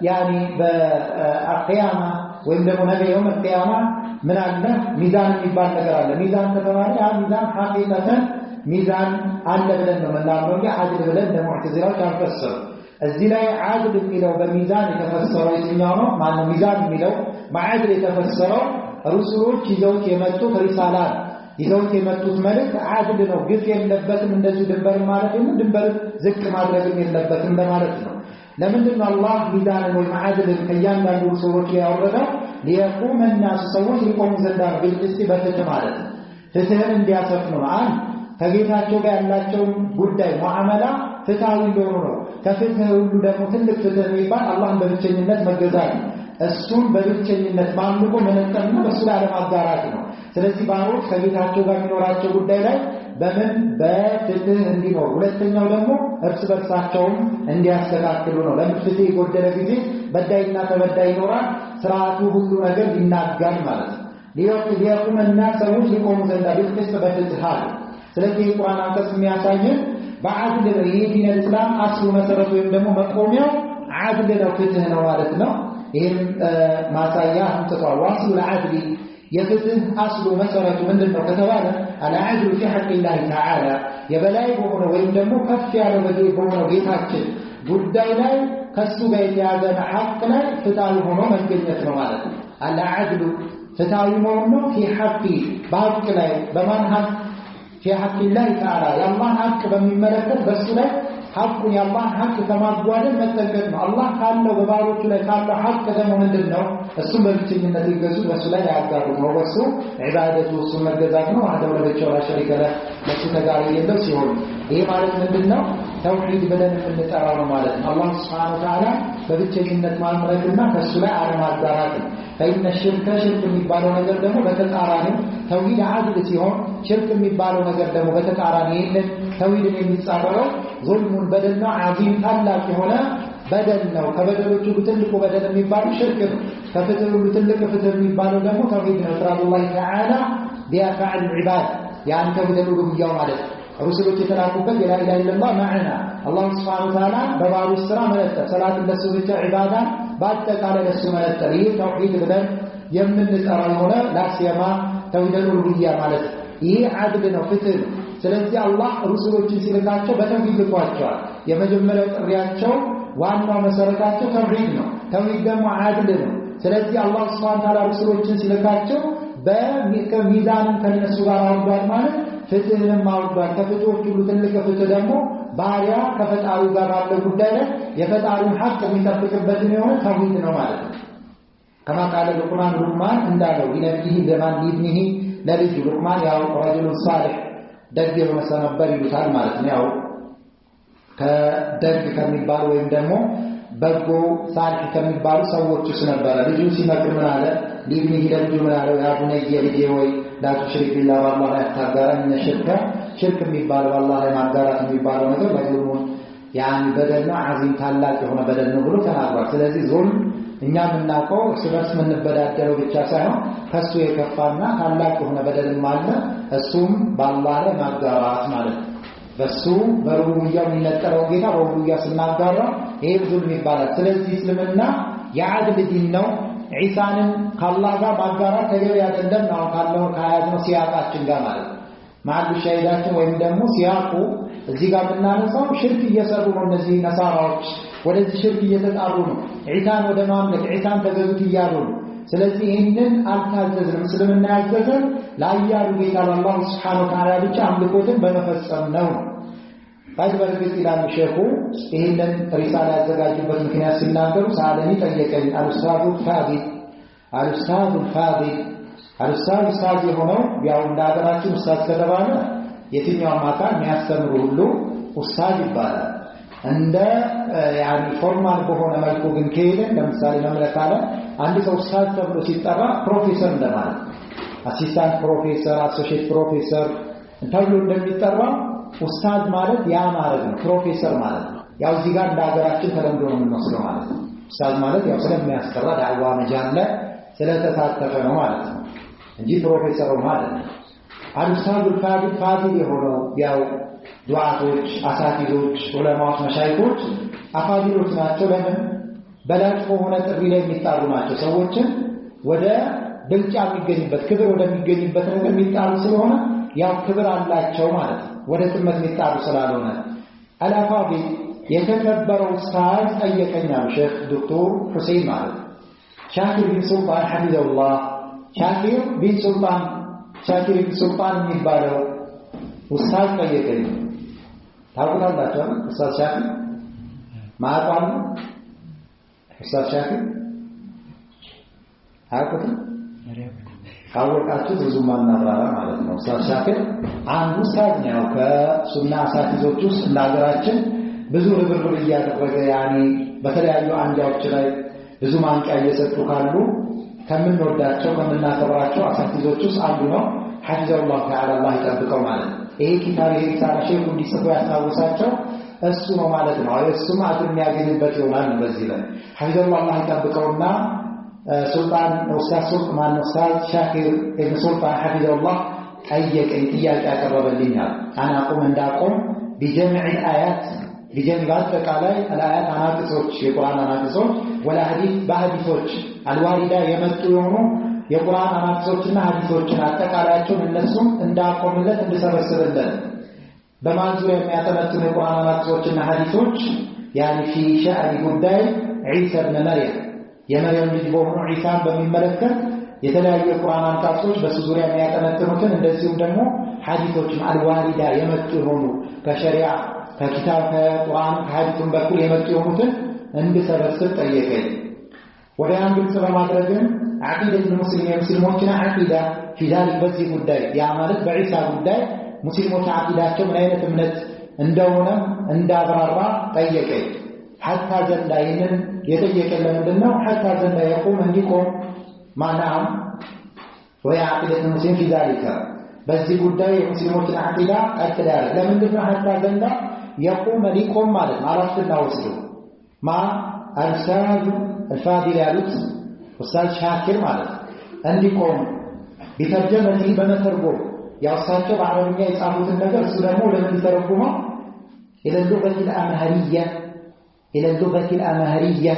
A: ያኒ በቂያማ ወይም ደግሞ ነገ የውም ቂያማ ምን አለ? ሚዛን የሚባል ነገር አለ። ሚዛን ከተባለ ያ ሚዛን ሐቂቀተን ሚዛን አለ ብለን ነው የምናምነው እንጂ ዓድል ብለን ለሙዕተዚላዎች አንፈስር። እዚህ ላይ ዓድል የሚለው በሚዛን የተፈሰረው የትኛው ነው? ማነው ሚዛን የሚለው በዓድል የተፈሰረው ሩሱሎች ይዘውት የመጡት ሪሳላ ይዘውት የመጡት መልእክት ዓድል ነው። ግፍ የለበትም። እንደዚህ ድንበር ማለት ነው። ድንበር ዝቅ ማድረግም የለበትም ለማለት ነው። ለምንድነው አላህ ሚዛንን ወይም ዓድልን ከእያንዳንዱ ሩሱሎች ያወረደው? ሊየቁመ الناس ሰዎች ሊቆሙ ዘንድ ነው። بالقسط በፍትህ ማለት ነው። ፍትህን እንዲያሰፍኑ ነው። አንድ ከጌታቸው ጋር ያላቸውን ጉዳይ ሙዓመላ ፍትሃዊ እንደሆኑ ነው። ከፍትህ ሁሉ ደግሞ ትልቅ ፍትህ የሚባል አላህን በብቸኝነት መገዛት ነው። እሱን በብቸኝነት ማምልኮ መነጠልና በሱ ላይ አለማጋራት ነው። ስለዚህ ባሮች ከጌታቸው ጋር የሚኖራቸው ጉዳይ ላይ በምን በፍትህ እንዲኖር፣ ሁለተኛው ደግሞ እርስ በርሳቸውም እንዲያስተካክሉ ነው። ለምን ፍትህ የጎደለ ጊዜ በዳይና ተበዳይ ይኖራል፣ ስርዓቱ ሁሉ ነገር ይናጋል ማለት ነው። ሊየቁመ الناس ሰዎች ሊቆሙ ዘንድ بالقسط በፍትህ አለ። ስለዚህ የቁርአን አንቀጽ የሚያሳየን በዓድል ነው። የዲን አልእስላም አስሉ መሰረቱ ወይም ደግሞ መቆሚያው ዓድል ነው፣ ፍትህ ነው ማለት ነው። ይህም ማሳያ አንጥቷል። ዋስሉ العدل የፍትህ አስሉ መሰረቱ ምንድነው ከተባለ العدل في حق الله تعالى የበላይ በሆነ ወይም ደግሞ ከፍ ያለ በሆነው ጌታችን ጉዳይ ላይ ከሱ ጋር የተያዘ ሐቅ ላይ ፍትሃዊ ሆኖ መገኘት ነው ማለት ነው። العدل ፍትሃዊ መሆን ነው። في حق በሐቅ ላይ በማን ሐቅ? في حق الله تعالى የአላህን ሐቅ በሚመለከት በሱ ላይ ሐቁን የአላህን ሐቅ ከማጓደል መጠንቀቅ ነው። አላህ ካለው በባሮቹ ላይ ካለው ሐቅ ደግሞ ምንድነው? እሱን በብቸኝነት ይገዙ፣ በሱ ላይ ያጋሩት ነው። ወሱ ዒባደቱ እሱ መገዛት ነው። አደው ለብቻው ሸሪከ ለሱ ተጋሪ የለው ሲሆን ይሄ ማለት ምንድነው? ተውሂድ ብለን የምንጠራው ነው ማለት ነው። አላህ Subhanahu Wa Ta'ala በብቸኝነት ማምለክና ከሱ ላይ አለማጋራት ነው። ፈኢነ ሽርክ የሚባለው ነገር ደግሞ በተቃራኒው ተውሂድ ዓድል ሲሆን፣ ሽርክ የሚባለው ነገር ደግሞ በተቃራኒ ይሄንን ተውሂድን የሚጻረረው ዙልሙን በደል ነው። ዓዚም ታላቅ የሆነ በደል ነው። ከበደሎቹ ትልቁ በደል የሚባለው ሽርክ ነው። ከፍትህ ሁሉ ትልቅ ፍትህ የሚባለው ደግሞ ተውሂድ ነው። ኢፍራዱላህ ተዓላ ቢአፍዓል ዒባድ ያን ተውሂድ ሩቡቢያው ማለት ነው። ሩሱሎች የተላኩበት የላ ኢላሃ ኢላላህ ማዕና አላህ Subhanahu Wa Ta'ala በባሮች ስራ መለጠፍ፣ ሰላትን ለሱ ብቻ፣ ዒባዳ በአጠቃላይ ለሱ መለጠፍ፣ ይህ ተውሂድ ብለን የምንጠራው የሆነ ላሲያማ ተውሂድ ሩቡቢያ ማለት ነው። ይህ ዓድል ነው፣ ፍትህ ነው። ስለዚህ አላህ ሩሱሎችን ሲልካቸው በተውሂድ ልኳቸዋል። የመጀመሪያው ጥሪያቸው ዋናው መሰረታቸው ተውሂድ ነው። ተውሂድ ደግሞ አድል ነው። ስለዚህ አላህ Subhanahu Wa Ta'ala ረሱሎችን ሲልካቸው በሚዛን ከነሱ ጋር አውርዷል ማለት ፍትህንም አውርዷል። ከፍትሆች ሁሉ ትልቅ ፍትህ ደግሞ ባሪያ ከፈጣሪው ጋር ባለው ጉዳይ ላይ የፈጣሪውን ሐቅ የሚጠብቅበት የሆነ ተውሂድ ነው ማለት ነው። كما قال لقمان እንዳለው ይነብይህ ለማን ይብኒህ ለልጁ ሉቅማን ያው ረጅሉ ሷሊህ ደግ የሆነ ሰው ነበር ይሉታል ማለት ነው። ያው ከደግ ከሚባሉ ወይም ደግሞ በጎ ሳልህ ከሚባሉ ሰዎች ውስጥ ነበር። ልጁ ሲመክር ምን አለ? ሊብኒህ ለልጁ ምን አለው? ያ ቡነየ ልጄ ወይ ላ ትሽሪክ ቢላህ በአላህ ላይ አታጋራኝ። ሽርክ የሚባለው በአላህ ላይ ማጋራት የሚባለው ነገር ለሁሉም ያን በደል ነው፣ ዓዚም ታላቅ የሆነ በደል ነው ብሎ ተናግሯል። ስለዚህ ዙልም እኛ የምናውቀው እርስ በርስ የምንበዳደለው ብቻ ሳይሆን ከሱ የከፋና ታላቅ የሆነ በደልም አለ። እሱም በአላህ ላይ ማጋራት ማለት ነው። በሱ በሩቡቢያው የሚነጠረው ጌታ በሩቡቢያ ስናጋራ ይሄ ዙልም ይባላል። ስለዚህ እስልምና የዓድል ዲን ነው። ዒሳንን ከአላህ ጋር ማጋራት ተገቢ አይደለም ነው ካለው ከያዝነው ሲያቃችን ጋር ማለት ነው። ማዕዱ ሸሂዳችን ወይም ደግሞ ሲያቁ እዚህ ጋር የምናነሳው ሽርክ እየሰሩ ነው። እነዚህ ነሳራዎች ወደዚህ ሽርክ እየተጣሩ ነው። ዒሳን ወደ ማምለክ ዒሳን ተገዙት እያሉ ነው። ስለዚህ ይህንን አልታዘዝንም። እስልምና ያዘዘን ለአያሉ ጌታ ለአላህ Subhanahu Wa Ta'ala ብቻ አምልኮትን በመፈጸም ነው። ታዲያ በርግጥ ይላሉ ሼኹ ይህንን ሪሳላ ያዘጋጁበት ምክንያት ሲናገሩ ሳለኒ ጠየቀኝ አልኡስታዙ ኡስታዝ የሆነው ያው እንደ ሀገራችን ኡስታዝ ከተባለ የትኛውም አካል የሚያስተምሩ ሁሉ ኡስታዝ ይባላል። እንደ ያኒ ፎርማል በሆነ መልኩ ግን ከሄደን ለምሳሌ መምለካለ አንድ ሰው ኡስታዝ ተብሎ ሲጠራ ፕሮፌሰር እንደማለት አሲስታንት ፕሮፌሰር፣ አሶሺየት ፕሮፌሰር ተብሎ እንደሚጠራ ኡስታዝ ማለት ያ ማለት ነው። ፕሮፌሰር ማለት ነው። ያው እዚህ ጋር እንደ ሀገራችን ተለምዶ ነው የምንወስደው ማለት ነው። ኡስታዝ ማለት ያው ስለሚያስቀራ ዳዕዋ መጃል ላይ ስለተሳተፈ ነው ማለት ነው እንጂ ፕሮፌሰር ማለት ነው። አልኡስታዝ ፋዲል የሆነው ያው ዱዓቶች፣ አሳቲዞች፣ ዑለማዎች፣ መሻይኾች አፋዲሎች ናቸው። ለምን በላጭ በሆነ ጥሪ ላይ የሚጣሩ ናቸው። ሰዎችን ወደ ብልጫ የሚገኝበት ክብር ወደሚገኝበት ነገር የሚጣሩ ስለሆነ ያው ክብር አላቸው ማለት ነው። ወደ ጥመት የሚጣሩ ስላልሆነ አልአፋዲል የተከበረው ኡስታዝ ጠየቀኛል ሼክ ዶክተር ሁሴን ማለት ሻኪር ቢን ሱልጣን ሐፊዘሁላህ ሻኪር ቢን ሱልጣን የሚባለው ኡስታዝ ጠየቀኝ። ታውቁታላችሁ ኡስታዝ ሻኪር ማአቋም ኡስታዝ ሻኪር አያውቁትም? ካወቃችሁ ብዙ ማናራራ ማለት ነው። ኡስታዝ ሻኪር አንዱ ኡስታዝ ነው ከሱና አሳቲዞች ውስጥ ለሀገራችን ብዙ ርብርብ እያደረገ ያኔ በተለያዩ አንጃዎች ላይ ብዙ ማንቂያ እየሰጡ ካሉ ከምንወዳቸው ከምናከብራቸው አሳቲዞች ውስጥ አንዱ ነው። ሐፊዘሁላህ ተዓላ አላህ ይጠብቀው ማለት ነው። ይሄ ኪታብ የሪሳላ ሼኹ እንዲጽፉ ያስታውሳቸው እሱ ነው ማለት ነው። እሱም አድር የሚያገኝበት ይሆናል። በዚህ ላይ ሐፊዘሁላህ አላህ ይጠብቀውና ሱልጣን ኡስታዝ ሻኪር ኢብኑ ሱልጣን ሐፊዘሁላህ ጠየቀኝ፣ ጥያቄ ያቀረበልኛል። አናቁም እንዳቆም بجمع الآيات بجمع አጠቃላይ الآيات አናቅጾች የቁርአን አናቅጾች ወላ ሐዲስ በሐዲሶች አልዋሪዳ የመጡ የሆኑ የቁርአን አናቅጾችና ሐዲሶችን አጠቃላያቸውን እነሱም እንዳቆምለት እንድሰበስብለት በማንዙር የሚያተነትኑ የቁርአን አናቅጾችና ሐዲሶች ያኒ في شأن ጉዳይ ዒሳ ኢብኑ መርየም የመርየም ልጅ በሆኑ ዒሳን በሚመለከት የተለያዩ የቁርአን አንቀጾች በሱ ዙሪያ የሚያጠነጥኑትን እንደዚሁም ደግሞ ሐዲሶችን አልዋሪዳ የመጡ የሆኑ ከሸሪዓ ከኪታብ ከቁርአን ከሐዲስም በኩል የመጡ የሆኑትን እንድሰበስብ ጠየቀኝ። ወደ አንድ ግልጽ በማድረግም ዓቂደት ሙስሊሞችን ዓቂዳ ፊዛል በዚህ ጉዳይ ያ ማለት በዒሳ ጉዳይ ሙስሊሞች ዓቂዳቸው ምን አይነት እምነት እንደሆነ እንዳብራራ ጠየቀኝ። ሐታ ዘንዳ ይህንን የጠየቀኝ ለምንድነው? ሐታ ዘንዳ የቁም እንዲቆም ማናም ወይ ዓቂደት ሙስሊም ፊዛሊካ በዚህ ጉዳይ የሙስሊሞችን ዓቂዳ ቀጥላል። ለምንድነው ሐታ ዘንዳ የቁም ሊቆም ማለት ነው? አራፍና ወስዶ ማ አልኡስታዝ الفاضل ያሉት ኡስታዝ ሻኪር ማለት እንዲቆም ቢተርጀመኒ በመተርጎም ያውሳቸው በአረብኛ የጻፉትን ነገር እሱ ደግሞ ለምን ተረጉመው إلى اللغة الأمهرية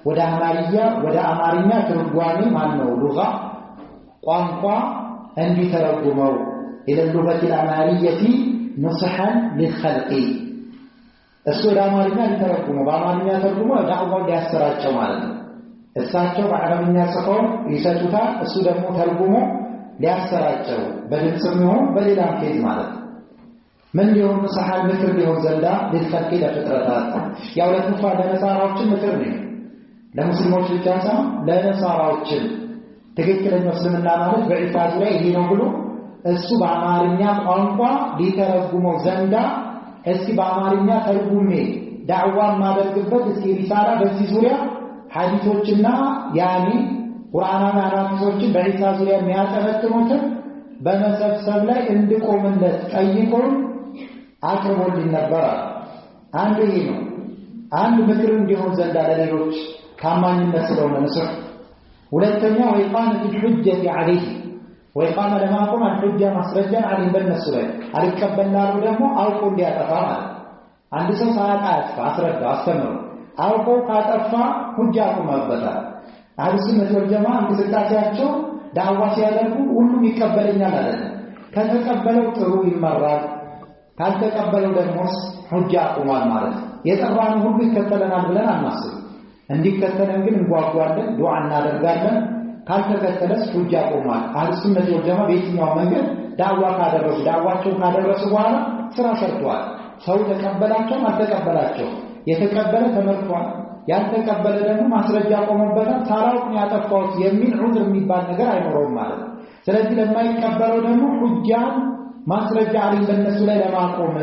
A: ወደ አማርኛ ወደ አማርኛ ትርጓሜ ማነው ሉጋ ቋንቋ እንዲተረጉመው إلى اللغة الأمهرية نصحا للخلق እሱ ለአማርኛ ሊተረጉመው በአማርኛ ተርጉሞ ዳዕዋውን ሊያሰራጨው ማለት ነው። እሳቸው በአረብኛ ጽፈው ይሰጡታል፣ እሱ ደግሞ ተርጉሞ ሊያሰራጨው በድምፅም ይሁን በሌላም ኬዝ ማለት ነው። ምን ሊሆን ሰሐል ምክር ሊሆን ዘንዳ ሊፈቂ ለፍጥረታት ያው ለኩፋር ለነሳራዎችም ምክር ነው። ለሙስሊሞች ብቻ ሳይሆን ለነሳራዎችም ትክክለኛው እስልምና ማለት በዒሳ ዙሪያ ይሄ ነው ብሎ እሱ በአማርኛ ቋንቋ ሊተረጉመው ዘንዳ እስኪ በአማርኛ ተርጉሜ ዳዕዋ ማደርግበት እስኪ ሪሳላ በዚህ ዙሪያ ሐዲሶችና ያኒ ቁርአናዊ አናፊሶችን በዒሳ ዙሪያ የሚያጠነጥኑትን በመሰብሰብ ላይ እንድቆምለት ጠይቆን አቅርቦልኝ ነበር። አንዱ ይሄ ነው። አንድ ምክር እንዲሆን ዘንዳ ለሌሎች ታማኝነት ስለሆነ ንስር። ሁለተኛ ወይቃመት الحجة عليه ወይቃመ ለማቆም አልሁጃ ማስረጃን አለኝ በእነሱ ላይ አልቀበላሉ ደግሞ አውቆ እንዲያጠፋ ማለት አንድ ሰው ሳያውቅ አያጥፋ አስረዳ አስተምሮ አውቆ ካጠፋ ሁጃ አቁመበታል። አህሉ ሱነት ወል ጀማዓ እንቅስቃሴያቸው ዳዕዋ ሲያደርጉ ሁሉም ይቀበለኛል አይደለም። ከተቀበለው ጥሩ ይመራል፣ ካልተቀበለው ደግሞ ሁጃ አቁሟል ማለት ነው። የጠራነው ሁሉ ይከተለናል ብለን አናስብ። እንዲከተለን ግን እንጓጓለን፣ ዱዓ እናደርጋለን። ካልተከተለስ ሁጃ አቁሟል። አህሉ ሱነት ወል ጀማዓ በየትኛው መንገድ ዳዕዋ ዳዕዋቸውን ካደረሱ በኋላ ስራ ሰርተዋል። ሰው ተቀበላቸው አልተቀበላቸው የተቀበለ ተመርቷል፣ ያልተቀበለ ደግሞ ማስረጃ ቆሞበታል። ሳላውቅ ያጠፋሁት የሚል ዑዝር የሚባል ነገር አይኖረውም ማለት ነው። ስለዚህ ለማይቀበለው ደግሞ ሁጃን ማስረጃ አለኝ በእነሱ ላይ ለማቆም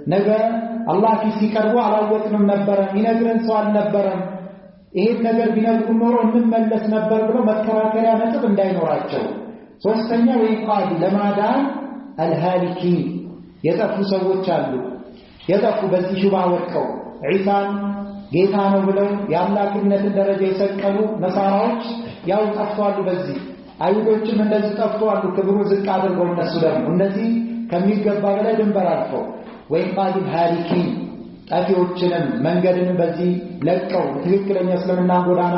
A: ነገር አላህ ፊት ሲቀርቡ አላወቅንም ነበር የሚነግረን ሰው አልነበረም፣ ይሄን ነገር ቢነግሩን ኖሮ እንመለስ ነበር ብሎ መከራከሪያ ነጥብ እንዳይኖራቸው። ሶስተኛ ወይቃዲ ለማዳን አልሃሊኪ የጠፉ ሰዎች አሉ። የጠፉ በዚህ ሹብሃ ወድቀው ዒሳን ጌታ ነው ብለው የአምላክነትን ደረጃ የሰቀሉ ነሳራዎች ያው ጠፍተዋል። በዚህ አይሁዶችም እንደዚህ ጠፍተዋል። ክብሩ ዝቅ አድርገው እነሱ ደግሞ እንደዚህ ከሚገባ በላይ ድንበር አልፈው ወይቃዲ አልሃሊኪ ጠፊዎችንም መንገድንም በዚህ ለቀው ትክክለኛ እስልምና ጎዳና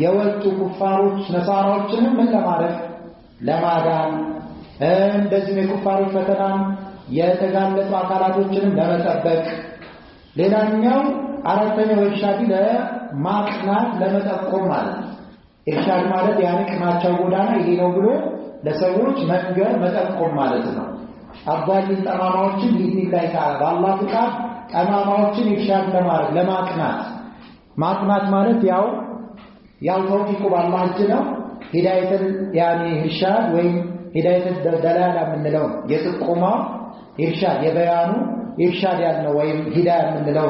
A: የወጡ ኩፋሮች ነሳራዎችንም ምን ለማድረግ ለማዳን እንደዚህ የኩፋሮች ፈተናን የተጋለጡ አካላቶችንም ለመጠበቅ። ሌላኛው አራተኛው ኢርሻድ ለማቅናት ለመጠቆም ማለት ነው። ኢርሻድ ማለት ያንቅናቸው ጎዳና ይሄ ነው ብሎ ለሰዎች መንገር መጠቆም ማለት ነው። አባሊን ጠማማዎችን ቢኢዝኒላህ ተዓላ በአላህ ፍቃድ ጠማማዎችን ኢርሻድ ለማድረግ ለማቅናት። ማቅናት ማለት ያው ተውፊቁ በአላህ እጅ ነው። ሂዳየተል ያኒ ኢርሻድ ወይም ሂዳየተል ደላላ የምንለው የጥቆማው ኢርሻድ የበያኑ ኢርሻድ ያልነው ወይም ሂዳያ የምንለው።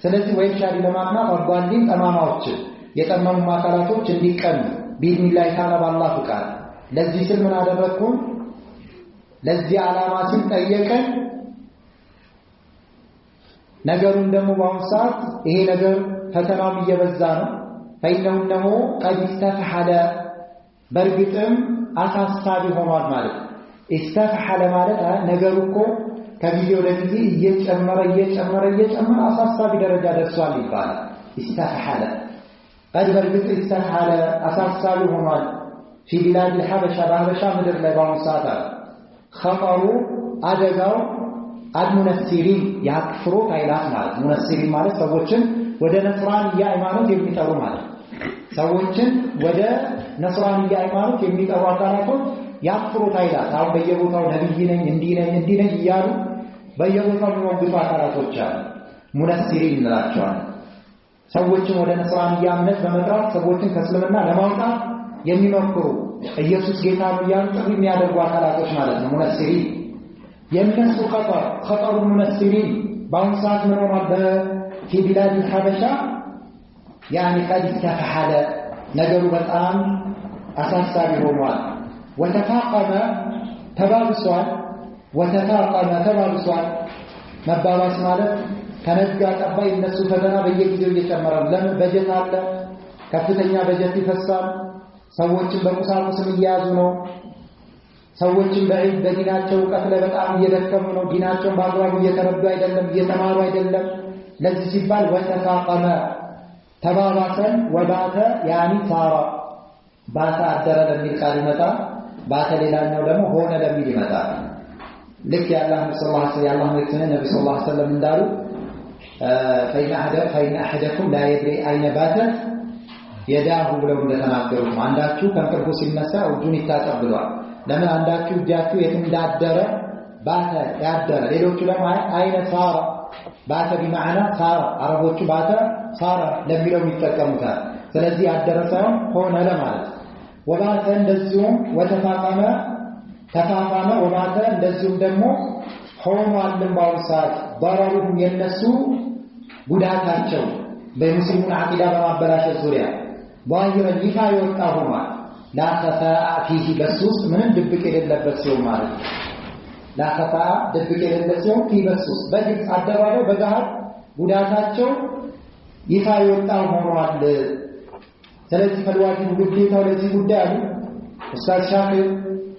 A: ስለዚህ ወኢርሻድ ለማቅናት አባሊን ጠማማዎችን የጠመሙ አካላቶች እንዲቀኑ ቢኢዝኒላህ ተዓላ በአላህ ፍቃድ። ለዚህ ስል ምን አደረኩ? ለዚህ ዓላማ ሲል ጠየቀን። ነገሩን ደግሞ በአሁኑ ሰዓት ይሄ ነገር ፈተናውም እየበዛ ነው። ፈኢነሁ ቀድ ኢስተፍሐለ በእርግጥም አሳሳቢ ሆኗል ማለት ነው። ኢስተፍሐለ ማለት ነገሩ እኮ ከጊዜ ወደ ጊዜ እየጨመረ አሳሳቢ ደረጃ ደርሷል ይባላል። ኢስተፍሐለ ቀድ በእርግጥ ኢስተፍሐለ አሳሳቢ ሆኗል። ፊ ቢላድ الحበሻ በሐበሻ ምድር ላይ በአሁኑ ሰዓት ኸጠሩ አደጋው አልሙነሲሪን ያክፍሩት ኃይላት ማለት ሙነሲሪን ማለት ሰዎችን ወደ ነስራንያ ሃይማኖት የሚጠሩ ማለት ሰዎችን ወደ ነስራንያ ሃይማኖት የሚጠሩ አካላቶች ያክፍሩት ኃይላት አሁን በየቦታው ነብይ ነኝ እንዲህ ነኝ እያሉ በየቦታው የሚወግቱ አካላቶች አሉ። ሙነሲሪን እንላቸዋለን። ሰዎችን ወደ ነስራንያ እምነት በመጥራት ሰዎችን ከእስልምና ለማውጣት የሚመክሩ ኢየሱስ ጌታ ነው እያሉ ጥሪ የሚያደርጉ አካላቶች ማለት ነው ሙነሲሪን። የነሱ ኸጠሩ ሙነሲሪን በአሁኑ ሰዓት ምን ሆኗል? በፊ ቢላድ الحበሻ ያኒ ቀድ ኢስተፍሐለ ነገሩ በጣም አሳሳቢ ሆኗል። ወተፋቀመ ተባብሷል። መባባስ ማለት ከነጋ ጠባ እነሱ ፈተና በየጊዜው እየጨመረ ነው። ለምን? በጀት አለ፣ ከፍተኛ በጀት ይፈሳል። ሰዎችን በቁሳቁስም እየያዙ ነው። ሰዎችን በዲናቸው እውቀት ላይ በጣም እየደከሙ ነው። ዲናቸውን በአግባቡ እየተረዱ አይደለም፣ እየተማሩ አይደለም። ለዚህ ሲባል ወተፋቀመ ተባባሰን። ወባተ ያኒ ሳራ ባተ አደረ ለሚል ቃል ይመጣል። ባተ ሌላኛው ደግሞ ሆነ ለሚል ይመጣል። ልክ የአላህ ነብይ ሰለላሁ ዐለይሂ ወሰለም እንዳሉ فإن أحدكم لا يدري أين باتت يداه ብለው እንደተናገሩት አንዳችሁ ከእንቅልፉ ሲነሳ እጁን ይታጠብሏል ለምን አንዳችሁ እጃችሁ የት እንዳደረ ባተ ያደረ ሌሎቹ ደግሞ አይነ ሳራ ባተ بمعنى ሳራ አረቦቹ ባተ ሳራ ለሚለው ይጠቀሙታል ስለዚህ ያደረ ሳይሆን ሆነ ለማለት ወባተ እንደዚሁም ወተፋፋመ ተፋፋመ ወባተ እንደዚሁም ደግሞ ሆኗል ለማውሳት ضررهم የነሱ ጉዳታቸው በሙስሊሙን አቂዳ በማበላሸት ዙሪያ ظاهرا ይፋ ይወጣሁማ لا خفاء فيه በሱስ ምንም ድብቅ የሌለበት ሲሆን ማለት لا خفاء ድብቅ የሌለበት ሲሆን فيه በሱስ በግልጽ አደባባይ በጋር ጉዳታቸው ይፋ ይወጣው ሆኗል ስለዚህ ፈልዋጅብ ግዴታው ለዚህ ጉዳይ አሉ ኡስታዝ ሻኪር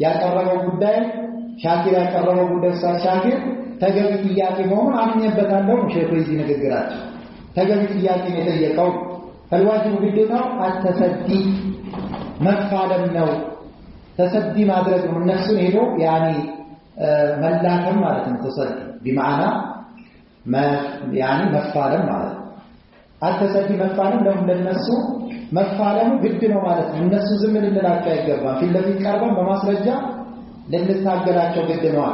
A: ያቀረበው ጉዳይ ሻኪር ያቀረበው ጉዳይ ኡስታዝ ሻኪር ተገቢ ጥያቄ መሆኑን አምኜበታለሁ ሼኹ እዚህ ንግግራቸው ተገቢ ጥያቄ የጠየቀው ፈልዋጅብ ግዴታው አተሰዲ መፋለም ነው ተሰዲ ማድረግ ነው እነሱን ሄዶ ያኒ መላከም ማለት ነው ተሰዲ بمعنى ما يعني መፋለም ማለት አተሰዲ መፋለም ለነሱ መፋለሙ ግድ ነው ማለት ነው እነሱ ዝም ልንላቸው አይገባም ፊት ለፊት ቀርበን በማስረጃ ልንታገላቸው ግድ ነው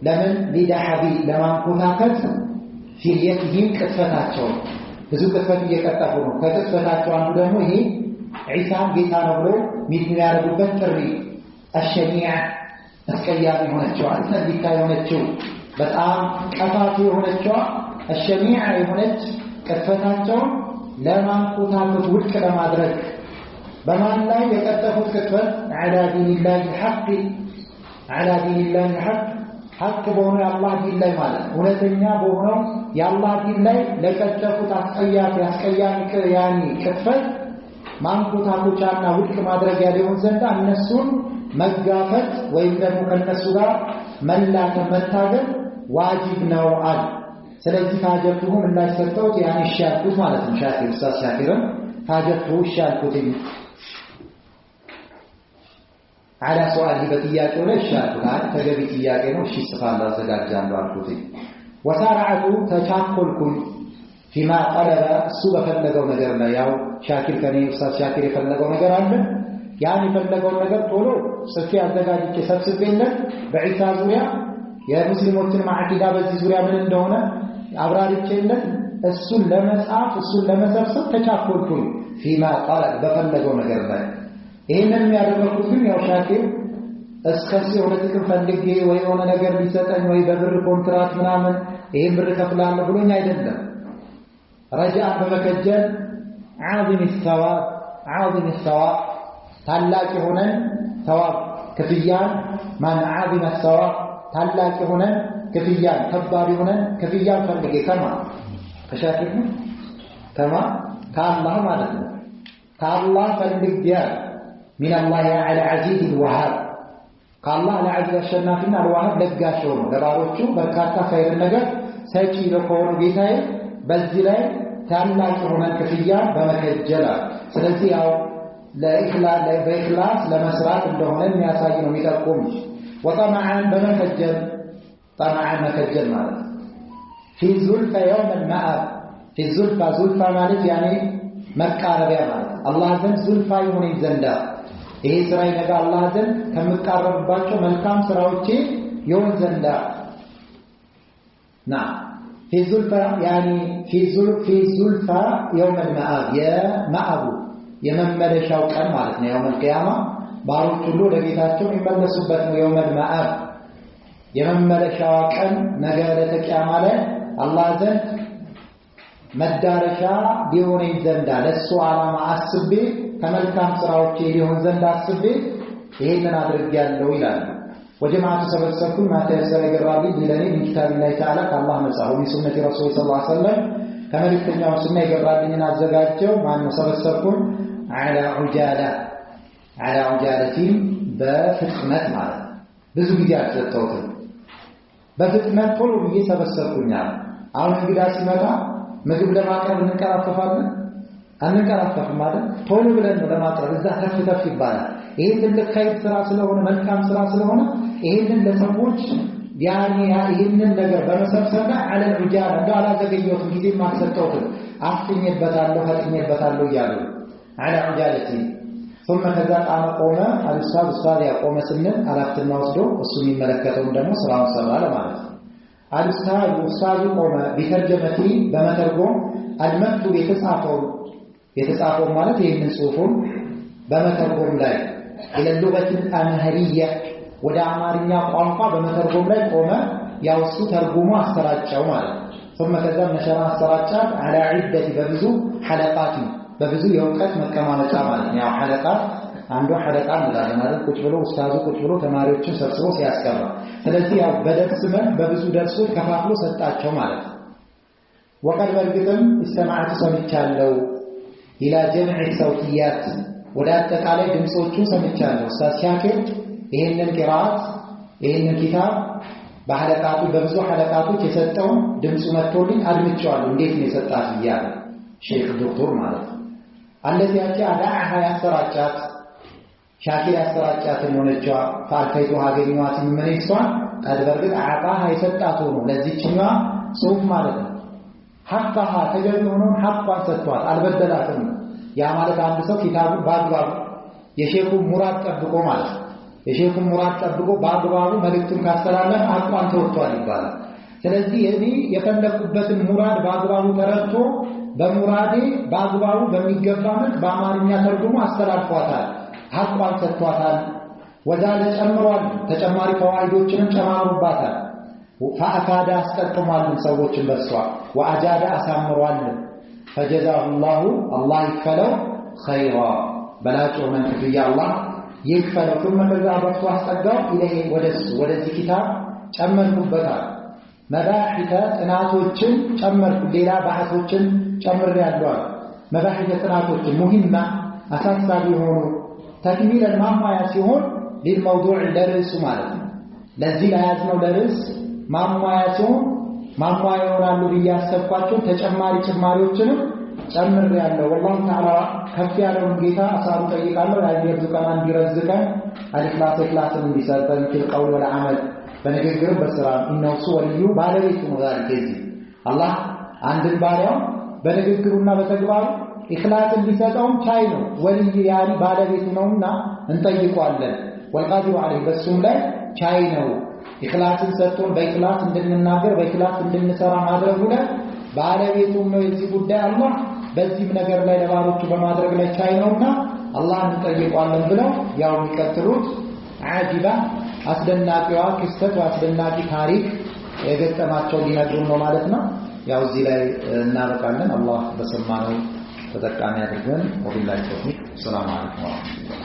A: ለምን ሊዳሐቢ ለማንኮታከት ፊልየትህም ቅጥፈታቸው ብዙ ቅጥፈት እየቀጠፉ ነው ከቅጥፈታቸው አንዱ ደግሞ ይሄ ዒሳን ጌታ ነው ብሎ የሚያደርጉበት ጥሪ አሸኒዓ አስቀያሚ ሆነችው አልተዲካ የሆነችው በጣም ቀፋፊ የሆነችው አሸኒዓ የሆነች ቅጥፈታቸው ለማንኮታከት ውድቅ ለማድረግ በማን ላይ የቀጠፉት ቅጥፈት على دين الله الحق على دين الله الحق حق በሆነ የአላህ ዲን ላይ ማለት እውነተኛ በሆነው የአላህ ዲን ላይ ለቀጠፉት አስቀያሚ ያኒ ቅጥፈት ማንኮታኮቻና ውድቅ ማድረግ ያለውን ዘንድ እነሱን መጋፈጥ ወይም ደግሞ ከነሱ ጋር መላተም መታገል ዋጅብ ነው አለ ስለዚህ ታጀቱን እንዳይሰጠውት ያኒ ሻኩት ማለት ነው ሻኪር ኡስታዝ ሻኪርም ታጀቱ ሻኩት على سؤال بتياقو ላይ ሻኩት ተገቢ ጥያቄ ነው እሺ ጽፋላ አዘጋጃለሁ አልኩት ወሳራቱ ተቻኮልኩኝ فيما طلب እሱ በፈለገው ነገር ላይ ያው ሻኪር ከኔ ኡስታዝ ሻኪር የፈለገው ነገር አለ ያን የፈለገው ነገር ቶሎ ጽፌ አዘጋጅቼ ሰብስቤለት በዒሳ ዙሪያ የሙስሊሞችን ማዕቂዳ በዚህ ዙሪያ ምን እንደሆነ አብራሪቼለት እሱን ለመጻፍ እሱን ለመሰብሰብ ተቻኮልኩኝ فيما طلب በፈለገው ነገር ላይ ይሄንን የሚያደርጉት ግን ያው ሻኪር እስከዚህ ወደ ጥቅም ፈልጌ ወይ የሆነ ነገር ሊሰጠኝ ወይ በብር ኮንትራት ምናምን ይሄን ብር ከፍላለሁ ብሎኝ አይደለም ረጃአ በመከጀል عظيم الثواب ታላቅ የሆነ ثواب ክፍያን ማን عظيم الثواب ታላቅ የሆነ ክፍያን ከባድ የሆነ ክፍያን ፈልጌ ከሻኪር ከማ ከአላህ ማለት ነው ከአላህ ፈልጌ من الله على عزيز الوهاب ከአላህ ለዓዚዝ አሸናፊና ለዋሃብ ለጋሽው ነው ለባሮቹ በርካታ ኸይር ነገር ሰጪ ለሆነ ጌታዬ በዚህ ላይ ታላቅ የሆነ ክፍያ በመከጀል ስለዚህ ያው በኢኽላስ ለመስራት እንደሆነ የሚያሳይ ነው የሚጠቁም ወጠማዓን በመከጀል ጠማዓን መከጀል ማለት في زلف يوم المآب في زلف ማለት ያኔ መቃረቢያ ማለት አላህ ዘንድ ዙልፋ ይሁን ዘንዳ ይሄ ስራዬ ነገ አላህ ዘንድ ከምቃረብባቸው መልካም ስራዎቼ ይሁን ዘንዳ ና في زلفى يعني في زلفى يوم المآب يا مآب የመመለሻው ቀን ማለት ነው يوم القيامة ባሮች ሁሉ ለጌታቸው የሚመለሱበት ነው يوم المآب የመመለሻው ቀን ነገ ለተቂያማ ላይ አላህ ዘንድ መዳረሻ ሊሆን ዘንዳ ለሱ ዓላማ አስቤ ከመልካም ስራዎቼ ሊሆን ዘንዳ አስቤ ይሄንን አድርጌያለሁ ይላል وجماعة سبسكم ما تيسر يقرابي للني من كتاب الله تعالى كالله مسعه من سنة رسول صلى الله عليه وسلم كما لكتنيا سنة يقرابي من الزقاجة مع سبسكم على عجالة بفتنة معه بزو بديات التوتر بفتنة طلو بيه سبسكم يعني አሁን እንግዳ ሲመጣ ምግብ ለማቅረብ እንከራፈፋለን አንከራፈፍም ማለት ቶሎ ብለን ነው ለማቅረብ እዛ ተፍተፍ ይባላል ይሄ ትልቅ ኸይር ስራ ስለሆነ መልካም ስራ ስለሆነ ይሄንን ለሰዎች يعني ይህንን ነገር በመሰብሰብና على العجال እንዳላ ዘገየሁት ጊዜ ማሰጠውት አፍኝበታለሁ ፈጥኝበታለሁ ይያሉ على عجالتي ثم كذا قام قوم الاستاذ يقوم سنن አራተኛ ወስዶ እሱ የሚመለከተው ደግሞ ስራውን ሰራ ለማለት الاستاذ قوم بترجمتي በመተርጎም المكتوب የተጻፈው ማለት ይሄንን ጽሁፉን በመተርጎም ላይ الى اللغه الامهريه ወደ አማርኛ ቋንቋ በመተርጎም ላይ ቆመ ያውሱ ተርጉሙ አሰራጨው ማለት ثم كذا نشر አሰራጫት على عده በብዙ حلقات በብዙ የውቀት መቀማመጫ ማለት ነው ያው حلقات አንዱ حلقه ማለት ነው ቁጭ ብሎ ኡስታዙ ቁጭ ብሎ ተማሪዎችን ሰብስቦ ሲያስቀራ ስለዚህ ያው በደርስ መልክ በብዙ ደርሶች ከፋፍሎ ሰጣቸው ማለት وقد በርግጥም استمعت ሰምቻለሁ الى جمع الصوتيات ወደ አጠቃላይ ድምጾቹን ሰምቻለሁ ኡስታዝ ሻኪር ይሄንን ቂራአት ይሄንን ኪታብ በሐለቃቱ በብዙ ሐለቃቶች የሰጠው ድምጹ መጥቶልኝ አድምጬዋለሁ እንዴት ነው የሰጣት ይያል ሼክ ዶክተር ማለት አለዚያች አዳአሃ ያሰራጫት ሻኪር ያሰራጫት ሆነችዋ ፋልፈይቱ ሀገኛዋት ምን ይሷን አድበርግጥ አጣሃ የሰጣት ሆኖ ለዚህኛዋ ጽሁፍ ማለት ነው ሐቃሃ ተገቢ ሆኖ ሐቋን ሰጥቷል አልበደላትም ያ ማለት አንድ ሰው ኪታቡ ባግባቡ የሼኹ ሙራድ ጠብቆ ማለት የሼኹ ሙራድ ጠብቆ ባግባቡ መልእክቱን ካስተላለፈ ሐቋን ተወጥቷል ይባላል ስለዚህ እኔ የፈለኩበትን ሙራድ ባግባቡ ተረድቶ በሙራዴ ባግባቡ በሚገባ መልክ በአማርኛ ተርጉሞ አስተላልፏታል ሐቋን ሰጥቷታል ወዛለ ጨምሯል ተጨማሪ ፈዋይዶችንም ጨማሩባታል فأفاد أسقطمال ሰዎችን በሷ وأجاد أسامرዋል فجزاه الله يكفله خيرا بلاچو من كفيا الله يكفله ثم كذا بفتو أسقطوا إليه ወደዚህ ኪታብ ጨመርኩበታል መባሂተ ጥናቶችን ጨመርኩ ሌላ ባህቶችን ጨምሬያለሁ መባሂተ ጥናቶችን ሙሂማ አሳሳቢ ሆኖ ተክሚል ማማያ ሲሆን ለልموضوع ለርዕሱ ማለት ነው ለዚህ ያዝነው ለርዕስ ማማያ ሲሆን ማማያ ይሆናሉ ብያሰብኳቸው ተጨማሪ ጭማሪዎችንም ጨምሬያለሁ والله تعالى ከፍ ያለውን ጌታ አሳሩ ጠይቃለሁ ያየዱካን እንዲረዝቀን አልክላስን እንዲሰጠን في والعمل በንግግር በስራ እነሱ ወልዩ ባለቤቱ ነው ዛሬ አላህ አንድን ባሪያው በንግግሩና በተግባሩ ኢኽላስ እንዲሰጠው ቻይ ነው ወልዩ ያሪ ባለቤቱ ነውና እንጠይቋለን ወልቃዲሩ አለህ በሱም ላይ ቻይ ነው ኢኽላስን ሰጥቶን በኢኽላስ እንድንናገር በኢኽላስ እንድንሰራ ማድረጉ ላይ ባለቤቱ ነው የዚህ ጉዳይ አላህ በዚህ ነገር ላይ ለባሮቹ በማድረግ ላይ ቻይ ነውና አላህን እንጠይቋለን ብለው ያው የሚቀጥሉት አጂባ አስደናቂዋ ክስተት አስደናቂ ታሪክ የገጠማቸው ሊነግሩን ነው ማለት ነው ያው እዚህ ላይ እናበቃለን አላህ በሰማነው ተጠቃሚ ያድርገን ወቢላሂ ተውፊቅ ሰላም አለይኩም